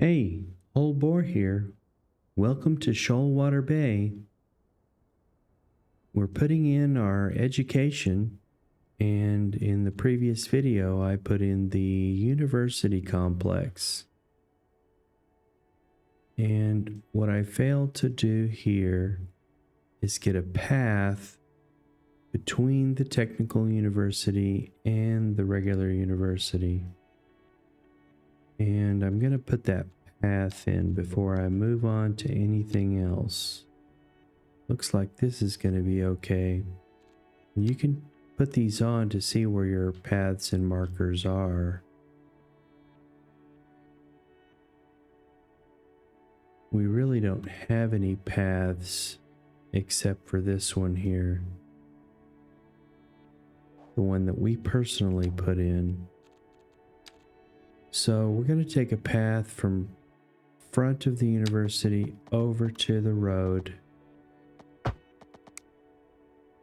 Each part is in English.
Hey, old boar here. Welcome to Shoalwater Bay. We're putting in our education, and in the previous video, I put in the university complex. And what I failed to do here is get a path between the technical university and the regular university. And I'm going to put that path in before I move on to anything else. Looks like this is going to be okay. You can put these on to see where your paths and markers are. We really don't have any paths except for this one here. The one that we personally put in. So we're going to take a path from front of the university over to the road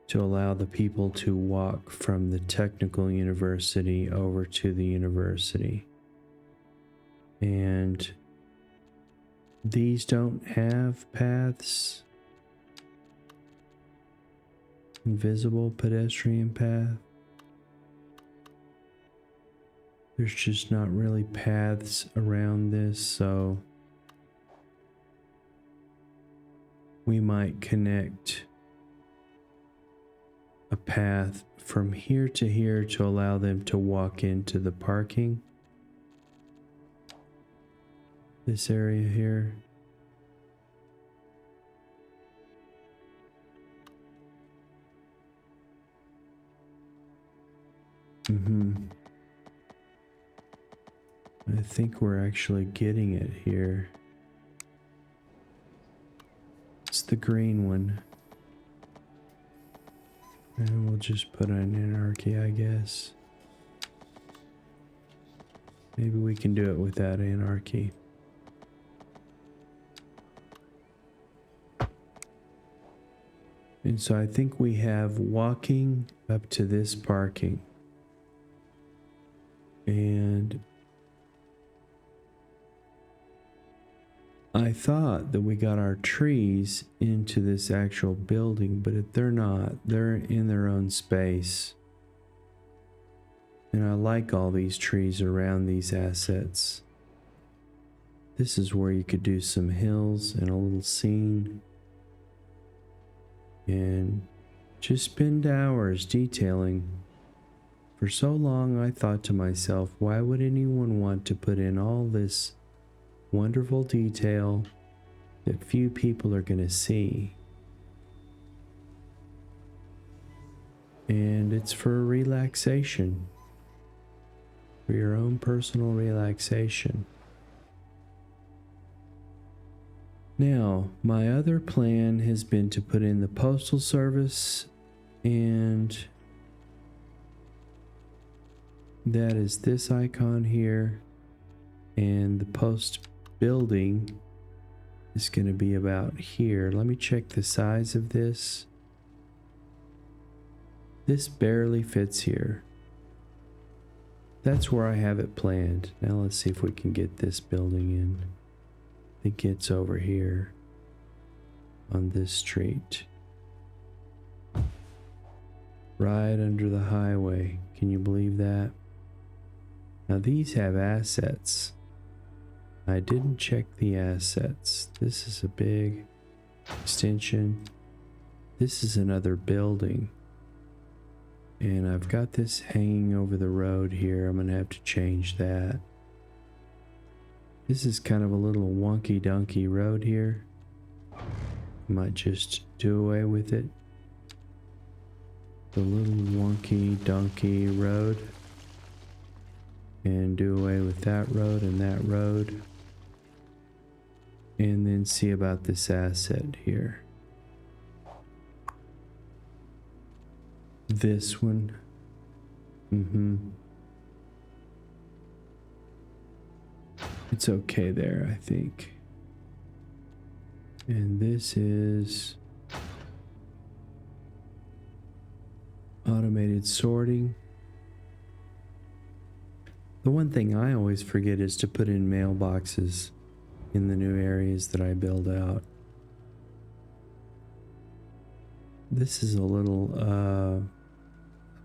to allow the people to walk from the technical university over to the university. And these don't have paths. Invisible pedestrian path. There's just not really paths around this, so we might connect a path from here to allow them to walk into the parking. This area here. I think we're actually getting it here. It's the green one. And we'll just put an anarchy, I guess. Maybe we can do it without anarchy. And so I think we have walking up to this parking. And I thought that we got our trees into this actual building, but they're not. They're in their own space. And I like all these trees around these assets. This is where you could do some hills and a little scene. And just spend hours detailing. For so long I thought to myself, why would anyone want to put in all this wonderful detail that few people are going to see? And it's for relaxation, for your own personal relaxation. Now, my other plan has been to put in the postal service, and that is this icon here, and the post building is going to be about here. Let me check the size of this. This barely fits here. That's where I have it planned. Now let's see if we can get this building in. I think it's over here on this street. Right under the highway. Can you believe that? Now these have assets. I didn't check the assets. This is a big extension. This is another building. And I've got this hanging over the road here. I'm going to have to change that. This is kind of a little wonky donkey road here. Might just do away with it. The little wonky donkey road. And do away with that road and that road. And then see about this asset here. This one. It's okay there, I think. And this is automated sorting. The one thing I always forget is to put in mailboxes. in the new areas that I build out. This is a little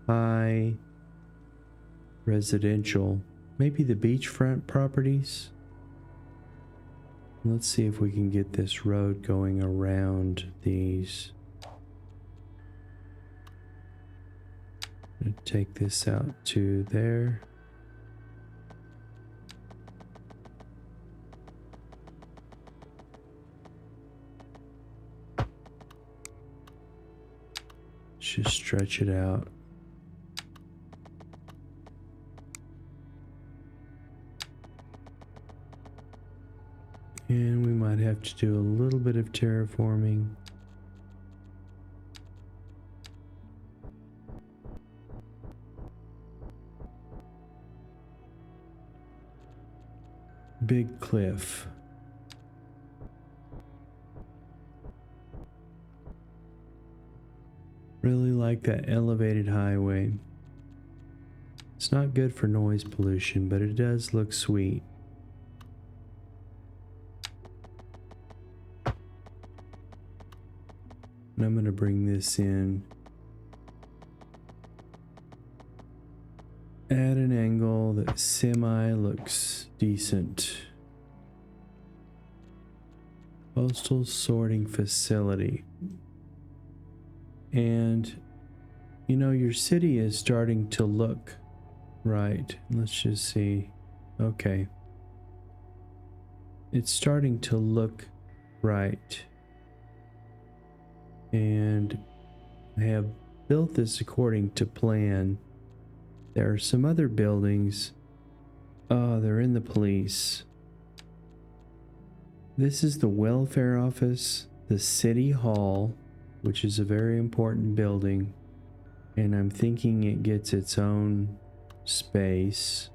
high residential, maybe the beachfront properties. Let's see if we can get this road going around these. I'm gonna take this out to there. Just stretch it out. And we might have to do a little bit of terraforming. Big cliff. Really like that elevated highway. It's not good for noise pollution, but it does look sweet. And I'm going to bring this in at an angle that semi looks decent. Postal sorting facility. And you know, your city is starting to look right. Let's just see. Okay. It's starting to look right. And I have built this according to plan. There are some other buildings. Oh, they're in the police. This is the welfare office, the city hall, which is a very important building. And I'm thinking it gets its own space.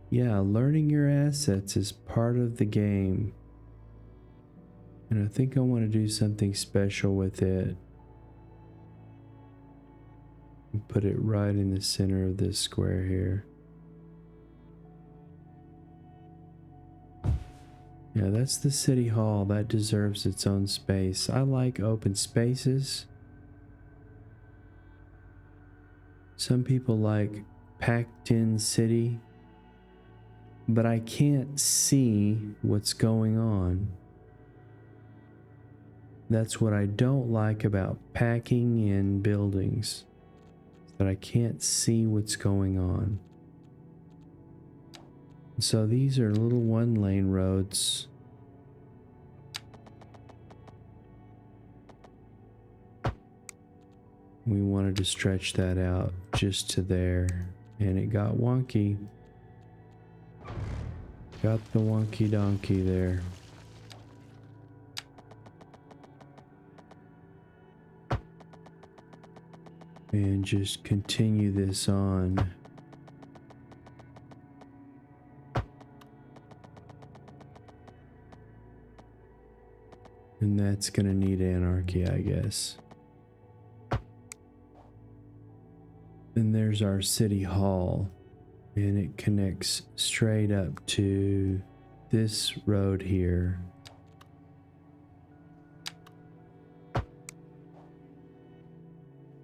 Yeah, learning your assets is part of the game. And I think I want to do something special with it. Put it right in the center of this square here. Yeah, that's the city hall. That deserves its own space. I like open spaces. Some people like packed in city, but I can't see what's going on. That's what I don't like about packing in buildings, that I can't see what's going on. So these are little one-lane roads. We wanted to stretch that out just to there, and it got wonky. Got the wonky donkey there. And just continue this on. And that's gonna need anarchy, I guess. And there's our city hall, and it connects straight up to this road here.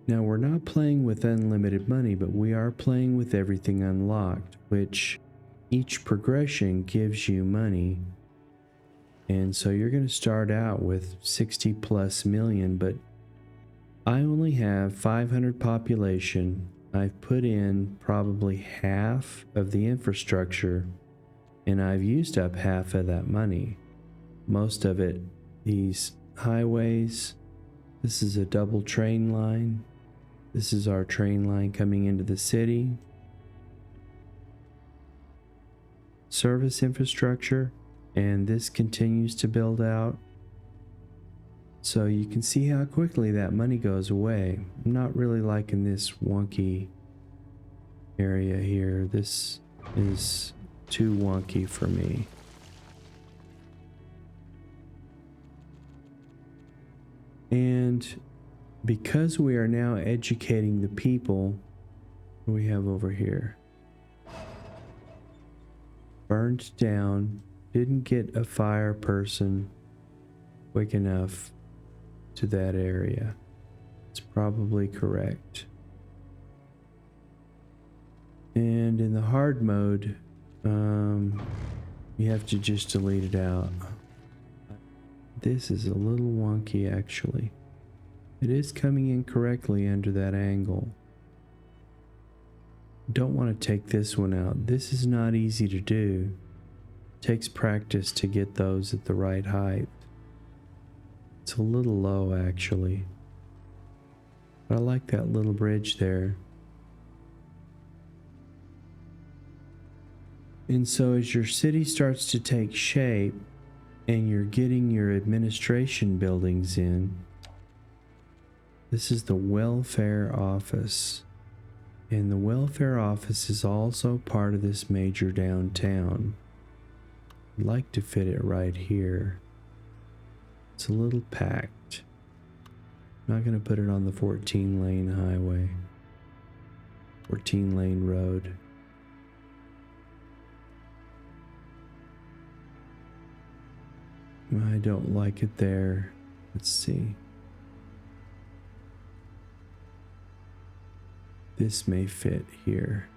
Now, we're not playing with unlimited money, but we are playing with everything unlocked, which each progression gives you money. And so you're going to start out with 60 plus million, but I only have 500 population. I've put in probably half of the infrastructure, and I've used up half of that money. Most of it, these highways. This is a double train line. This is our train line coming into the city. Service infrastructure, and this continues to build out. So you can see how quickly that money goes away. I'm not really liking this wonky area here. This is too wonky for me. And because we are now educating the people, what do we have over here? Burned down Didn't get a fire person quick enough to that area. It's probably correct. And in the hard mode, you have to just delete it out. This is a little wonky actually. It is coming in correctly under that angle. Don't want to take this one out. This is not easy to do. It takes practice to get those at the right height. It's a little low actually. But I like that little bridge there. And so as your city starts to take shape and you're getting your administration buildings in, this is the welfare office. And the welfare office is also part of this major downtown. I'd like to fit it right here. It's a little packed. I'm not going to put it on the 14-lane highway. 14-lane road. I don't like it there. Let's see. This may fit here.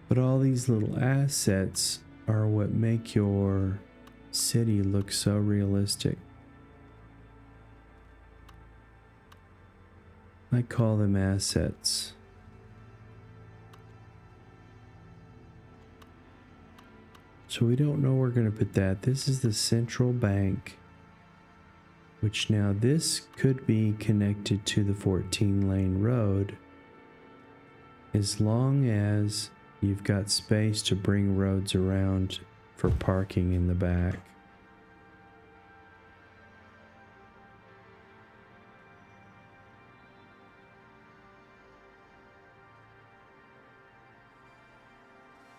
But all these little assets are what make your city look so realistic. I call them assets. So we don't know where we're going to put that. This is the central bank, which now this could be connected to the 14-lane road as long as you've got space to bring roads around for parking in the back.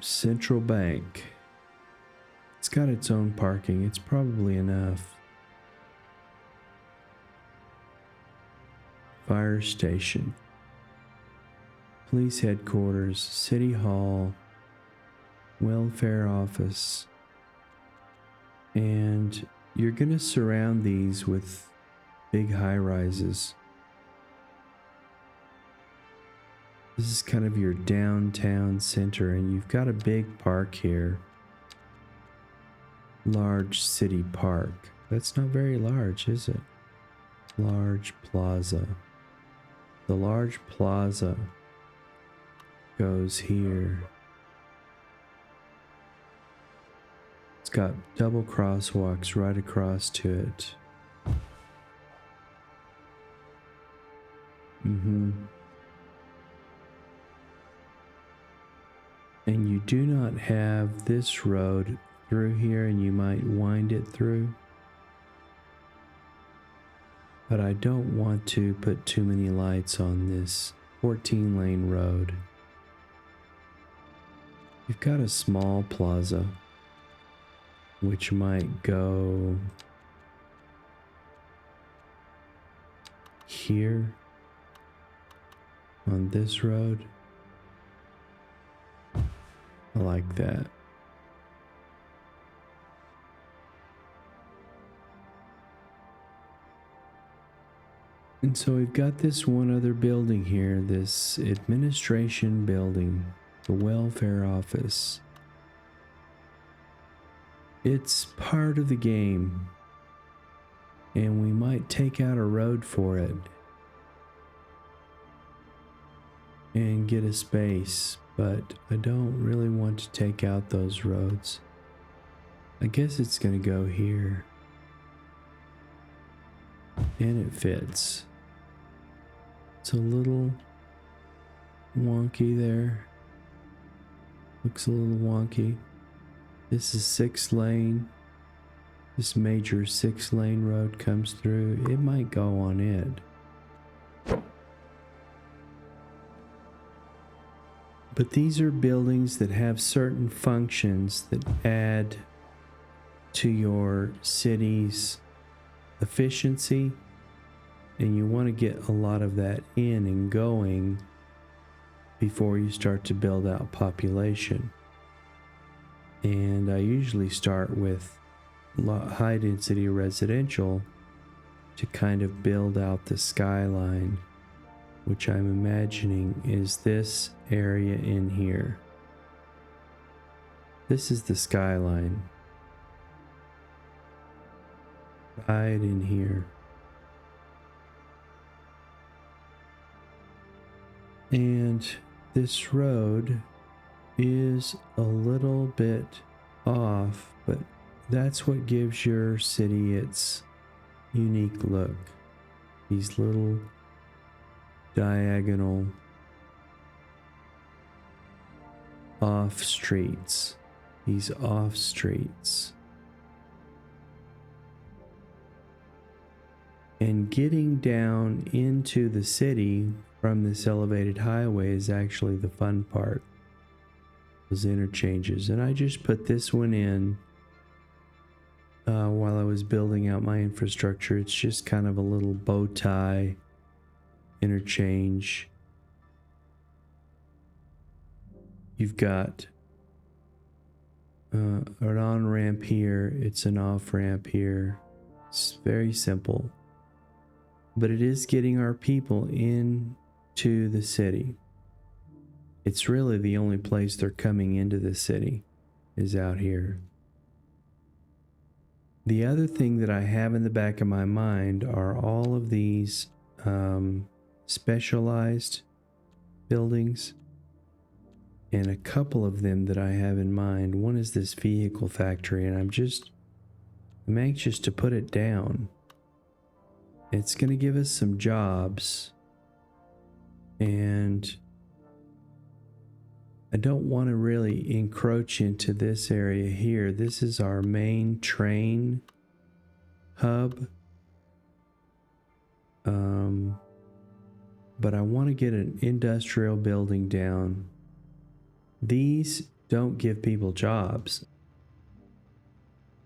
Central Bank. It's got its own parking. It's probably enough. Fire station. Police headquarters. City Hall. Welfare office. And you're going to surround these with big high rises. This is kind of your downtown center, and you've got a big park here. Large city park. That's not very large, is it? Large plaza. The large plaza goes here. It's got double crosswalks right across to it. And you do not have this road through here, and you might wind it through. But I don't want to put too many lights on this 14-lane road. You've got a small plaza, which might go here on this road. I like that. And so we've got this one other building here, this administration building, the welfare office. It's part of the game, and we might take out a road for it and get a space, but I don't really want to take out those roads. I guess it's gonna go here. And it fits. It's a little wonky there. Looks a little wonky. This is 6-lane. This major 6-lane road comes through. It might go on it. But these are buildings that have certain functions that add to your city's efficiency And you want to get a lot of that in and going before you start to build out population. And I usually start with high density residential to kind of build out the skyline, which I'm imagining is this area in here. This is the skyline. Right in here. And this road is a little bit off, but that's what gives your city its unique look. These little diagonal off streets. These off streets. And getting down into the city from this elevated highway is actually the fun part. Those interchanges. And I just put this one in while I was building out my infrastructure. It's just kind of a little bow tie interchange. You've got an on-ramp here. It's an off-ramp here. It's very simple. But it is getting our people into the city. It's really the only place they're coming into the city is out here. The other thing that I have in the back of my mind are all of these specialized buildings, and a couple of them that I have in mind. One is this vehicle factory, and I'm anxious to put it down. It's going to give us some jobs, and I don't want to really encroach into this area here. This is our main train hub. But I want to get an industrial building down. These don't give people jobs.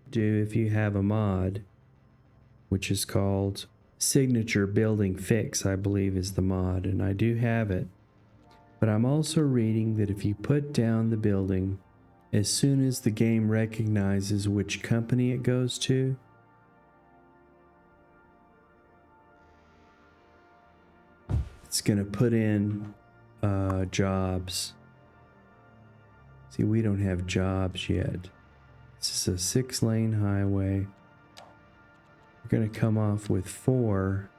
Do if you have a mod, which is called Signature Building Fix, I believe is the mod, and I do have it. But I'm also reading that if you put down the building, as soon as the game recognizes which company it goes to, it's going to put in jobs. See, we don't have jobs yet. This is a 6-lane highway. We're going to come off with 4.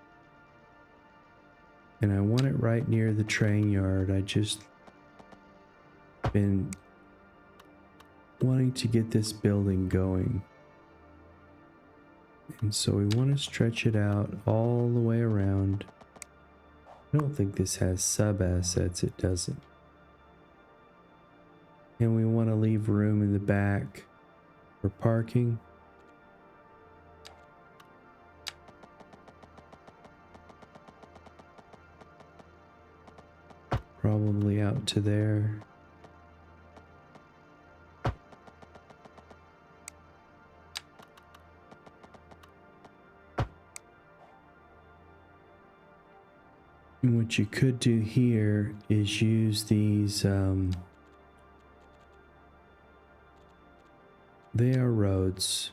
And I want it right near the train yard. I just been wanting to get this building going. And so we want to stretch it out all the way around. I don't think this has sub-assets. It doesn't. And we want to leave room in the back for parking. Probably out to there. And what you could do here is use these, they are roads.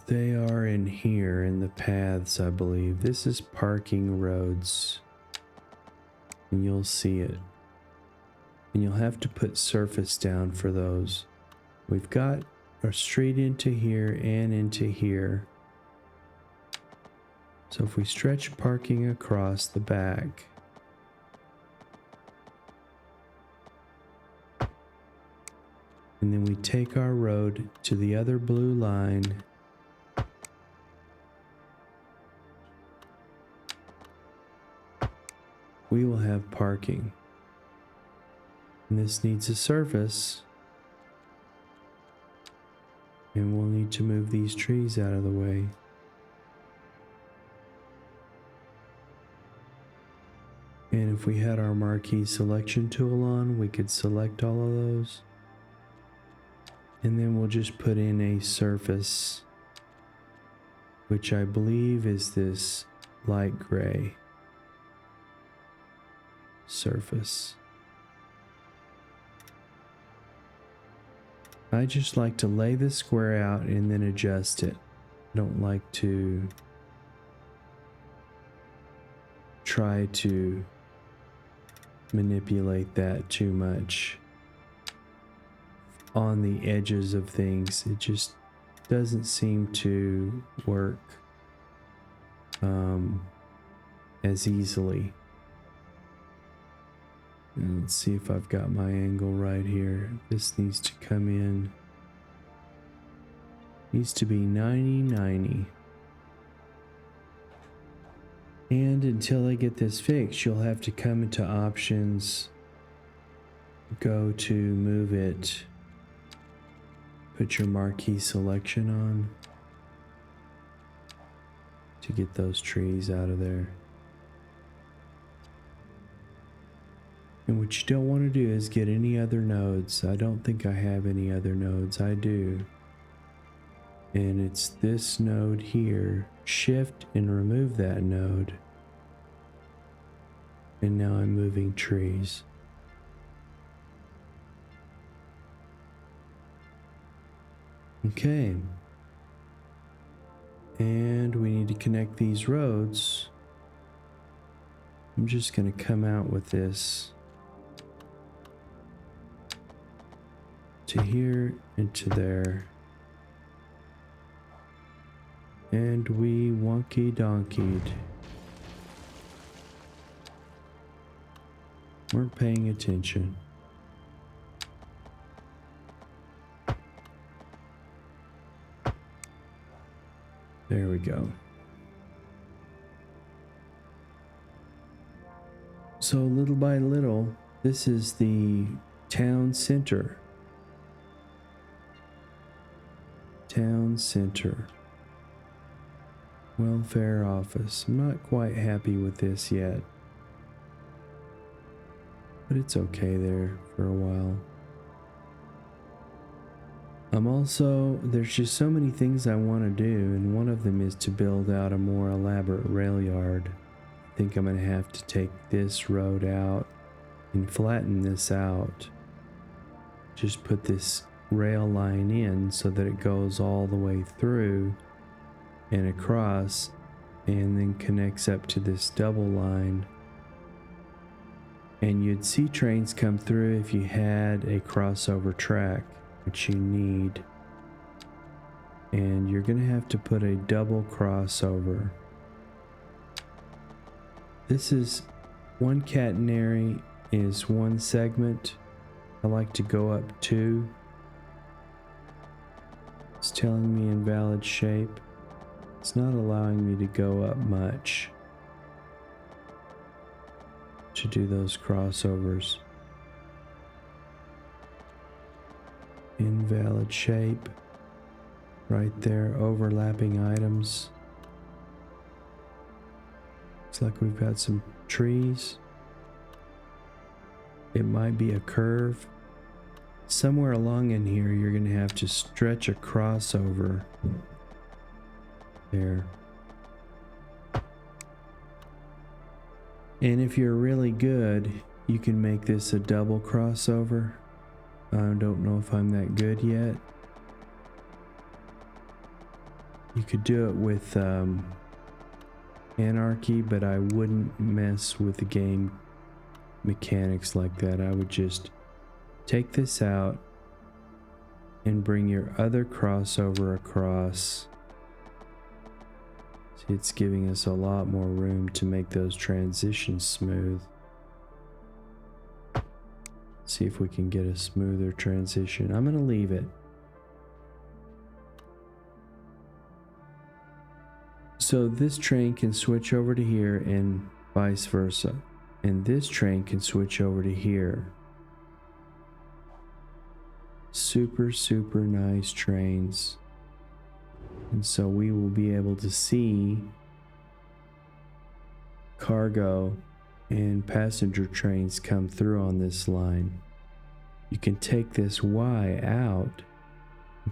They are in here in the paths, I believe. This is parking roads. And you'll see it. And you'll have to put surface down for those. We've got a street into here and into here. So if we stretch parking across the back, and then we take our road to the other blue line, we will have parking. And this needs a surface, and we'll need to move these trees out of the way. And if we had our marquee selection tool on, we could select all of those. And then we'll just put in a surface which I believe is this light gray surface. I just like to lay the square out and then adjust it. I don't like to try to manipulate that too much on the edges of things. It just doesn't seem to work as easily. And let's see if I've got my angle right here. This needs to come in. Needs to be 90-90. And until I get this fixed, you'll have to come into options, go to move it, put your marquee selection on to get those trees out of there. And what you don't want to do is get any other nodes. I don't think I have any other nodes. I do. And it's this node here. Shift and remove that node. And now I'm moving trees. Okay. And we need to connect these roads. I'm just going to come out with this to here and to there. And we wonky donkeyed. We're paying attention. There we go. So little by little, this is the town center. Town center. Welfare office. I'm not quite happy with this yet. But it's okay there for a while. There's just so many things I want to do, and one of them is to build out a more elaborate rail yard. I think I'm going to have to take this road out and flatten this out. Just put this rail line in so that it goes all the way through and across and then connects up to this double line. And you'd see trains come through if you had a crossover track, which you need. And you're going to have to put a double crossover. This is one catenary is one segment. I like to go up 2. It's telling me invalid shape. It's not allowing me to go up much to do those crossovers. Invalid shape. Right there, overlapping items. Looks like we've got some trees. It might be a curve. Somewhere along in here, you're going to have to stretch a crossover. There. And if you're really good, you can make this a double crossover. I don't know if I'm that good yet. You could do it with Anarchy, but I wouldn't mess with the game mechanics like that. I would just take this out and bring your other crossover across. See, it's giving us a lot more room to make those transitions smooth. See if we can get a smoother transition. I'm going to leave it. So this train can switch over to here and vice versa. And this train can switch over to here. Super, super nice trains. And so we will be able to see cargo and passenger trains come through on this line. You can take this Y out,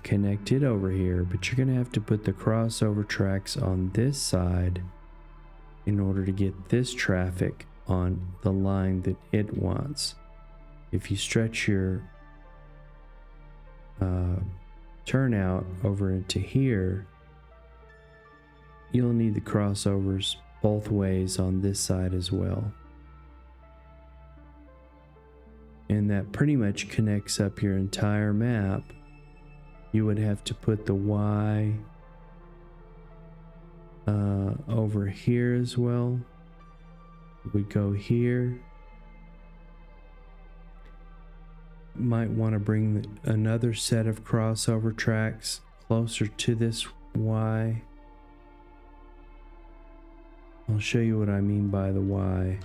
connect it over here, but you're going to have to put the crossover tracks on this side in order to get this traffic on the line that it wants. If you stretch your turnout over into here, you'll need the crossovers both ways on this side as well. And that pretty much connects up your entire map. You would have to put the Y over here as well. We go here. Might want to bring another set of crossover tracks closer to this Y. I'll show you what I mean by the Y.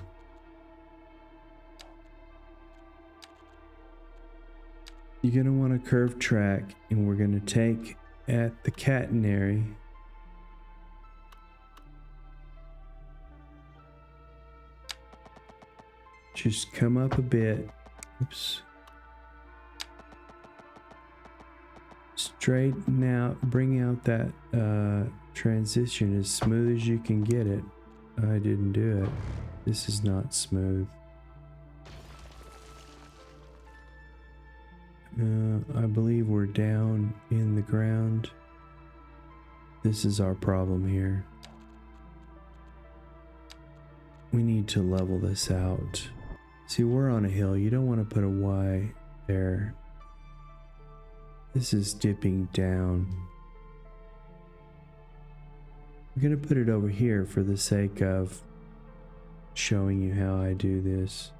You're going to want a curved track, and we're going to take at the catenary. Just come up a bit. Oops. Straighten out, bring out that transition as smooth as you can get it. I didn't do it. This is not smooth. I believe we're down in the ground. This is our problem here. We need to level this out. See, we're on a hill. You don't want to put a Y there. This is dipping down. I'm going to put it over here for the sake of showing you how I do this.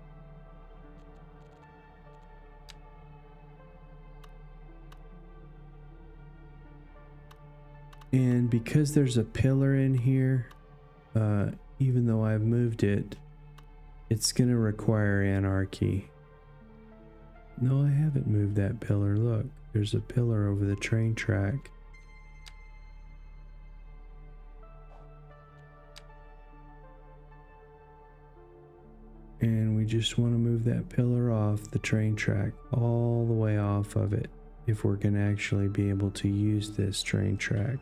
And because there's a pillar in here, even though I've moved it, it's going to require anarchy. No, I haven't moved that pillar. Look, there's a pillar over the train track. And we just want to move that pillar off the train track, all the way off of it, if we're going to actually be able to use this train track.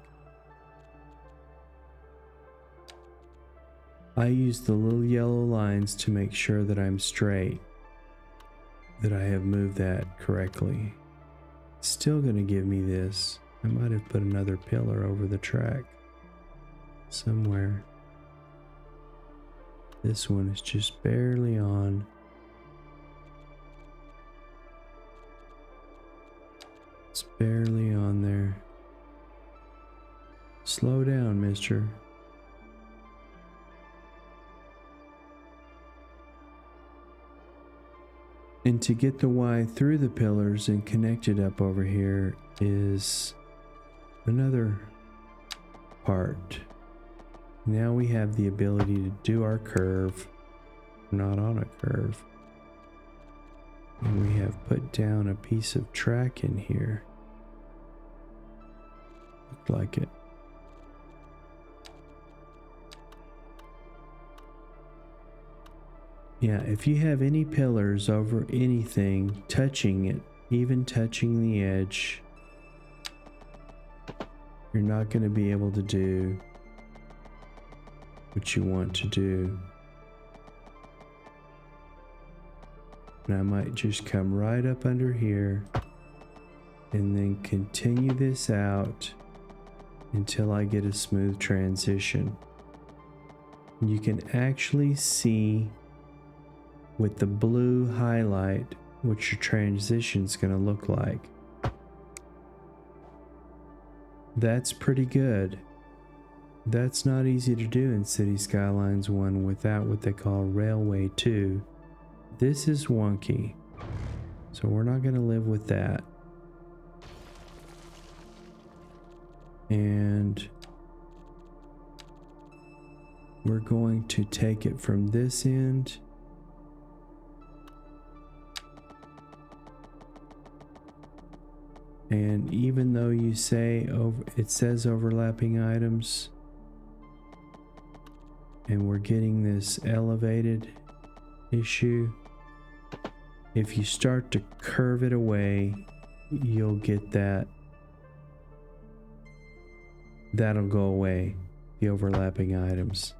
I use the little yellow lines to make sure that I'm straight, that I have moved that correctly. It's still going to give me this. I might have put another pillar over the track somewhere. This one is just barely on. It's barely on there. Slow down, mister. And to get the Y through the pillars and connect it up over here is another part. Now we have the ability to do our curve, not on a curve. And we have put down a piece of track in here. Looked like it. Yeah, if you have any pillars over anything, touching it, even touching the edge, you're not going to be able to do what you want to do. And I might just come right up under here and then continue this out until I get a smooth transition. You can actually see with the blue highlight what your transition is going to look like. That's pretty good. That's not easy to do in City Skylines 1 without what they call Railway 2. This is wonky, so we're not going to live with that. And we're going to take it from this end and even though you say it says overlapping items and we're getting this elevated issue, if you start to curve it away, you'll get that that'll go away, the overlapping items.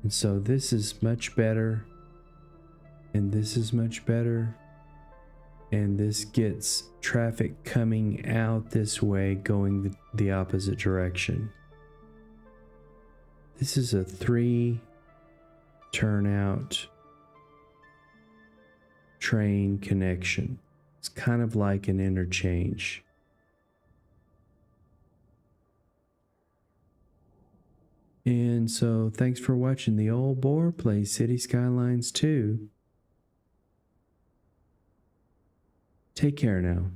And so this is much better, and this is much better, and this gets traffic coming out this way going the opposite direction. This is a 3 turnout train connection. It's kind of like an interchange. And so thanks for watching the old boar play City Skylines 2. Take care now.